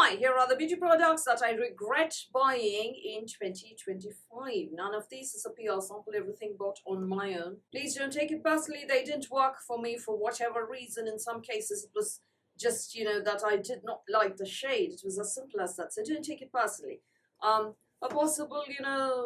Right, here are the beauty products that I regret buying in 2025. None of these is a PR sample, everything bought on my own. Please don't take it personally, they didn't work for me for whatever reason. In some cases it was just, that I did not like the shade. It was as simple as that, so don't take it personally. A possible,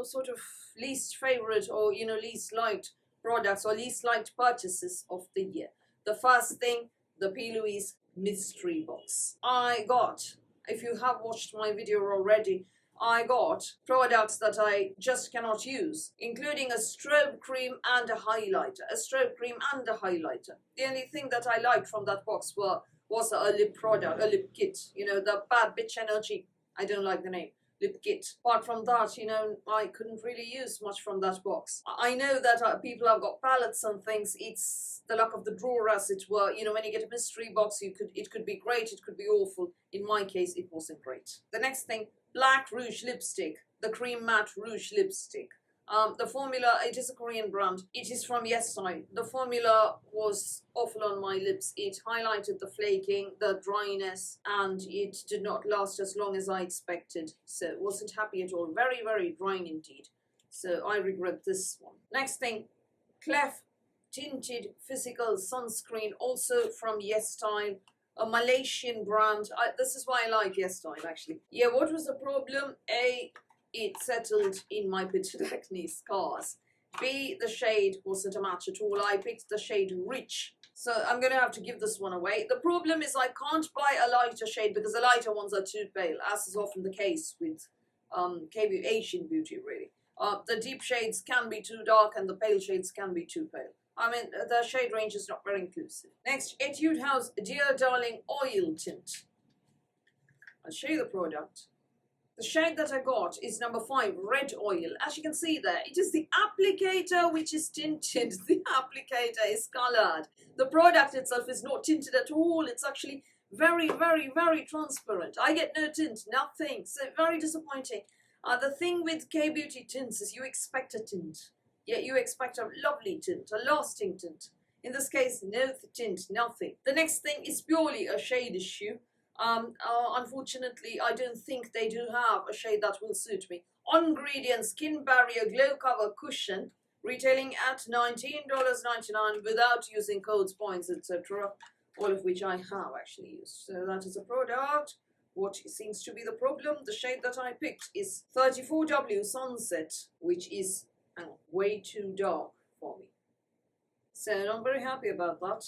sort of least favorite or, least liked products or least liked purchases of the year. The first thing, the P. Louise mystery box. I got, if you have watched my video already, I got products that I just cannot use, including a strobe cream and a highlighter. A strobe cream and a highlighter. The only thing that I liked from that box was a lip product, a lip kit. The Bad Bitch Energy. I don't like the name. Lip kit. Apart from that, I couldn't really use much from that box. I know that people have got palettes and things. It's the luck of the drawer, as it were. When you get a mystery box, it could be great, it could be awful. In my case, it wasn't great. The next thing, Black Rouge lipstick, the cream matte rouge lipstick. The formula, it is a Korean brand. It is from YesStyle. The formula was awful on my lips. It highlighted the flaking, the dryness, and it did not last as long as I expected. So wasn't happy at all. Very, very drying indeed. So I regret this one. Next thing, Clef Tinted Physical Sunscreen, also from YesStyle. A Malaysian brand. This is why I like YesStyle, actually. Yeah, what was the problem? It settled in my pitted acne scars. B, the shade wasn't a match at all. I picked the shade Rich. So I'm going to have to give this one away. The problem is I can't buy a lighter shade because the lighter ones are too pale, as is often the case with Asian beauty, really. The deep shades can be too dark and the pale shades can be too pale. I mean, the shade range is not very inclusive. Next, Etude House Dear Darling Oil Tint. I'll show you the product. The shade that I got is number 5, Red Oil. As you can see there, it is the applicator which is tinted. The applicator is colored. The product itself is not tinted at all. It's actually very, very, very transparent. I get no tint, nothing. So very disappointing. The thing with K-Beauty tints is you expect a tint. Yeah, you expect a lovely tint, a lasting tint. In this case, no tint, nothing. The next thing is purely a shade issue. Unfortunately, I don't think they do have a shade that will suit me. On Ingredient Skin Barrier Glow Cover Cushion, retailing at $19.99 without using codes, points, etc. All of which I have actually used. So that is a product. What seems to be the problem? The shade that I picked is 34W Sunset, which is way too dark for me. So I'm very happy about that.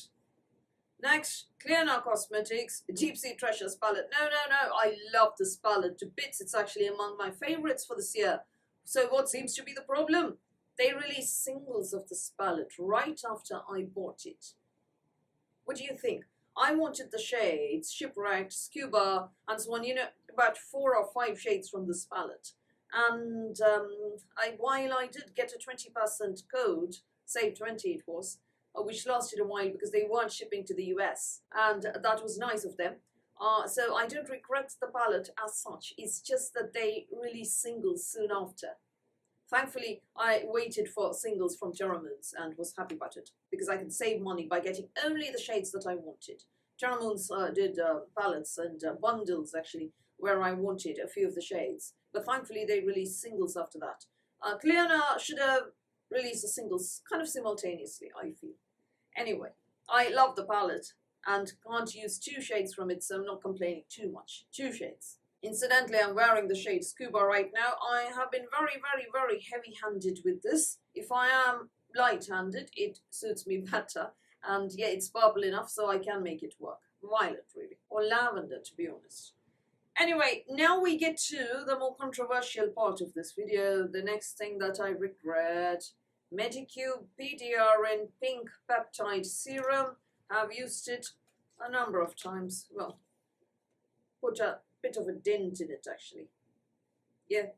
Next, Clear Now Cosmetics Deep Sea Treasures palette. No, I love this palette to bits. It's actually among my favorites for this year. So what seems to be the problem? They released singles of this palette right after I bought it. What do you think? I wanted the shades Shipwrecked, Scuba, and so on, about 4 or 5 shades from this palette. And while I did get a 20% code, save 20 it was, which lasted a while because they weren't shipping to the US, and that was nice of them. So I don't regret the palette as such. It's just that they released singles soon after. Thankfully, I waited for singles from Terra Moons and was happy about it because I could save money by getting only the shades that I wanted. Terra Moons did palettes and bundles actually where I wanted a few of the shades, but thankfully they released singles after that. Clear Now should have released the singles kind of simultaneously, I feel. Anyway, I love the palette and can't use 2 shades from it, so I'm not complaining too much. 2 shades. Incidentally, I'm wearing the shade Scuba right now. I have been very, very, very heavy-handed with this. If I am light-handed, it suits me better. And yeah, it's purple enough, so I can make it work. Violet, really. Or lavender, to be honest. Anyway, now we get to the more controversial part of this video. The next thing that I regret. Medicube PDRN Pink Peptide Serum. I've used it a number of times. Well, put a bit of a dent in it actually. Yeah,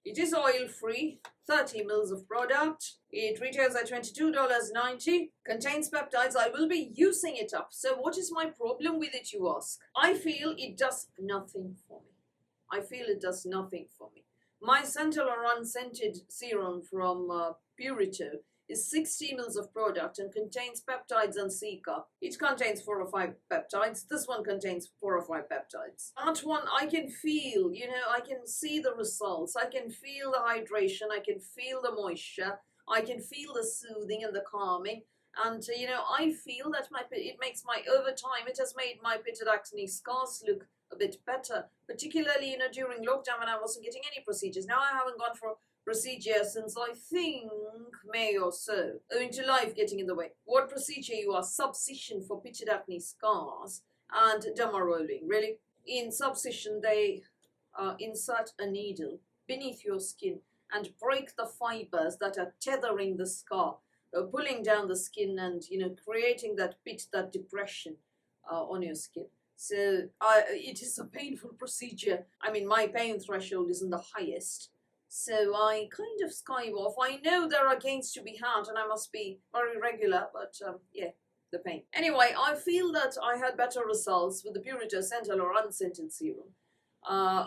it is oil-free, 30 mils of product. It retails at $22.90. Contains peptides. I will be using it up. So what is my problem with it, you ask? I feel it does nothing for me. I feel it does nothing for me. My scented or unscented serum from Purito is 60 mils of product and contains peptides and Cica. Each contains 4 or 5 peptides. This one contains 4 or 5 peptides. That one I can feel, I can see the results. I can feel the hydration. I can feel the moisture. I can feel the soothing and the calming. And, I feel that it makes over time, it has made my pitted acne scars look a bit better. Particularly, during lockdown when I wasn't getting any procedures. Now I haven't gone for procedure since I think May or so, owing to life getting in the way. What procedure you are? Subcision for pitted acne scars and derma rolling. Really? In subcision, they insert a needle beneath your skin and break the fibers that are tethering the scar, pulling down the skin and, creating that pit, that depression on your skin. So it is a painful procedure. I mean, my pain threshold isn't the highest. So I kind of skive off. I know there are gains to be had and I must be very regular, but yeah, the pain. Anyway, I feel that I had better results with the Purito Sentinel or unscented serum,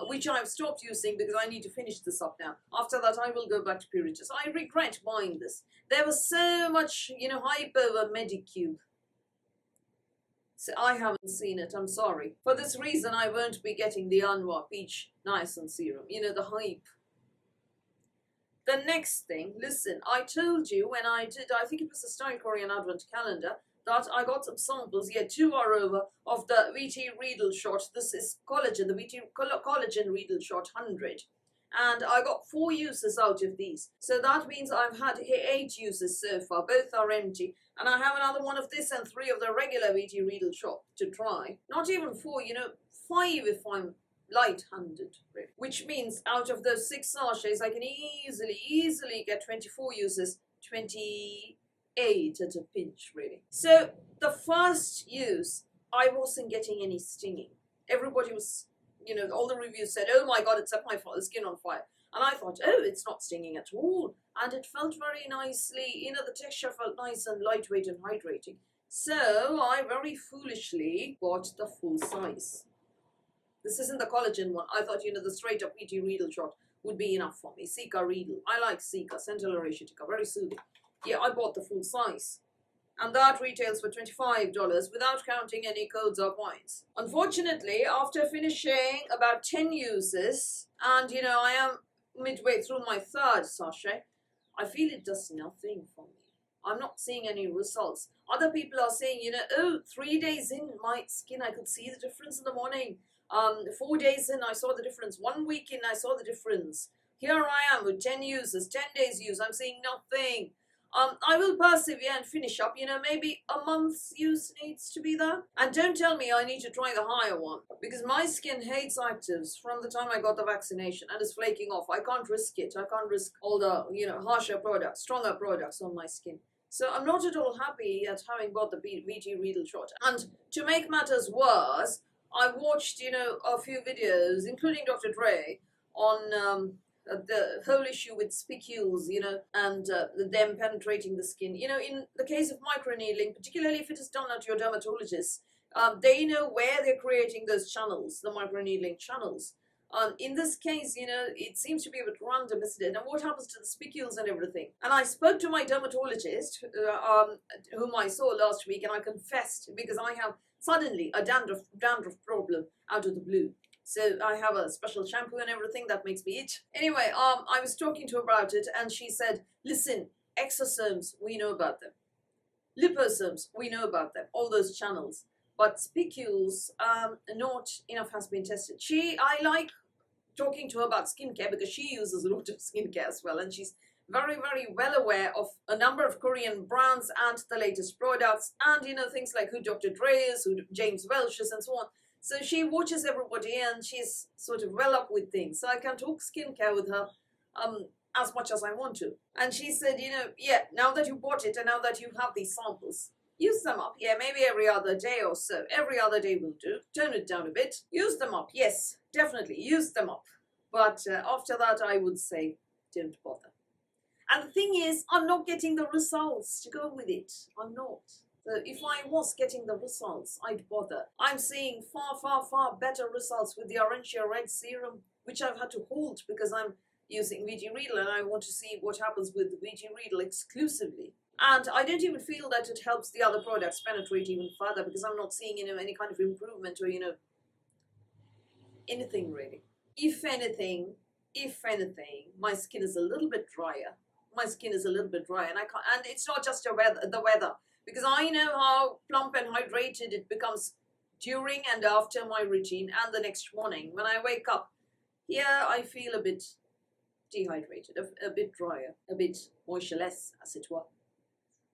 which I've stopped using because I need to finish this up now. After that, I will go back to Puritas. I regret buying this. There was so much, hype over Medicube. So I haven't seen it, I'm sorry. For this reason, I won't be getting the Anwar Peach Niacin Serum. The hype. The next thing, listen, I told you when I think it was the Style Korean Advent Calendar, that I got some samples, 2 are over, of the VT Riedel Shot. This is collagen, the VT Collagen Riedel Shot 100. And I got 4 uses out of these. So that means I've had 8 uses so far. Both are empty. And I have another one of this and 3 of the regular VT Riedel Shot to try. Not even 4, 5 if I'm light-handed, which means out of those 6 sachets, I can easily get 24 uses, 28 at a pinch, really. So the first use, I wasn't getting any stinging. Everybody was, all the reviews said, oh my God, it set my skin on fire. And I thought, oh, it's not stinging at all. And it felt very nicely, the texture felt nice and lightweight and hydrating. So I very foolishly bought the full size. This isn't the collagen one. I thought, the straight up VT Riedel Shot would be enough for me. Cica Riedel. I like Cica, Centella Asiatica, very soothing. Yeah, I bought the full size. And that retails for $25 without counting any codes or points. Unfortunately, after finishing about 10 uses, and I am midway through my 3rd sachet, I feel it does nothing for me. I'm not seeing any results. Other people are saying, 3 days in my skin, I could see the difference in the morning. 4 days in, I saw the difference. 1 week in, I saw the difference. Here I am with 10 uses, 10 days use. I'm seeing nothing. I will persevere and finish up. Maybe a month's use needs to be there. And don't tell me I need to try the higher one, because my skin hates actives from the time I got the vaccination and is flaking off. I can't risk it. I can't risk all the, harsher products, stronger products on my skin. So I'm not at all happy at having bought the VT Riedel Shot. And to make matters worse, I watched, a few videos, including Dr. Dre, on the whole issue with spicules, and them penetrating the skin. In the case of microneedling, particularly if it is done at your dermatologist, they know where they're creating those channels, the microneedling channels. In this case, it seems to be a bit random, isn't it? And what happens to the spicules and everything? And I spoke to my dermatologist, whom I saw last week, and I confessed, because I have suddenly a dandruff problem out of the blue. So I have a special shampoo and everything that makes me itch. Anyway, I was talking to her about it, and she said, listen, exosomes, we know about them. Liposomes, we know about them, all those channels. But spicules, not enough has been tested. I like talking to her about skincare because she uses a lot of skincare as well, and she's very, very well aware of a number of Korean brands and the latest products, and things like who Dr. Dre is, who James Welch is, and so on. So she watches everybody, and she's sort of well up with things. So I can talk skincare with her as much as I want to. And she said, yeah, now that you bought it and now that you have these samples, use them up. Yeah, maybe every other day or so. Every other day will do. Tone it down a bit. Use them up. Yes, definitely use them up. But after that, I would say, don't bother. And the thing is, I'm not getting the results to go with it. I'm not. So if I was getting the results, I'd bother. I'm seeing far, far, far better results with the Orange Red Serum, which I've had to hold because I'm, using VG Riedel, and I want to see what happens with VG Riedel exclusively. And I don't even feel that it helps the other products penetrate even further, because I'm not seeing, any kind of improvement or, anything really. If anything, my skin is a little bit drier. And and it's not just the weather, because I know how plump and hydrated it becomes during and after my routine and the next morning. When I wake up, here I feel a bit dehydrated, a bit drier, a bit moistureless, as it were.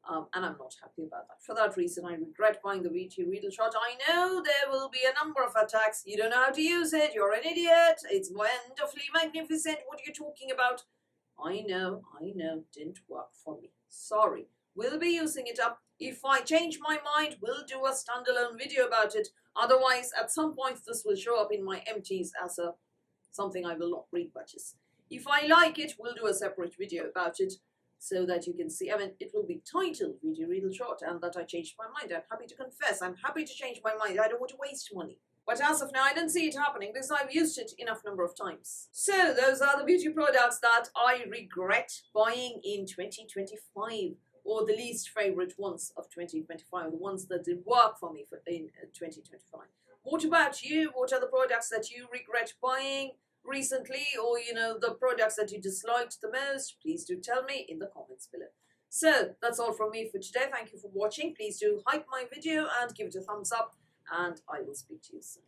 And I'm not happy about that. For that reason, I regret buying the VG Riedel shot. I know there will be a number of attacks. You don't know how to use it. You're an idiot. It's wonderfully magnificent. What are you talking about? I know. Didn't work for me. Sorry. We'll be using it up. If I change my mind, we'll do a standalone video about it. Otherwise, at some point, this will show up in my empties as something I will not repurchase. If I like it, we'll do a separate video about it, so that you can see. I mean, it will be titled VG Riedel Shot, and that I changed my mind. I'm happy to confess. I'm happy to change my mind. I don't want to waste money. But as of now, I don't see it happening, because I've used it enough number of times. So those are the beauty products that I regret buying in 2025, or the least favorite ones of 2025, the ones that did work for me in 2025. What about you? What are the products that you regret buying recently, or the products that you disliked the most? Please do tell me in the comments below. So that's all from me for today. Thank you for watching. Please do hype my video and give it a thumbs up, and I will speak to you soon.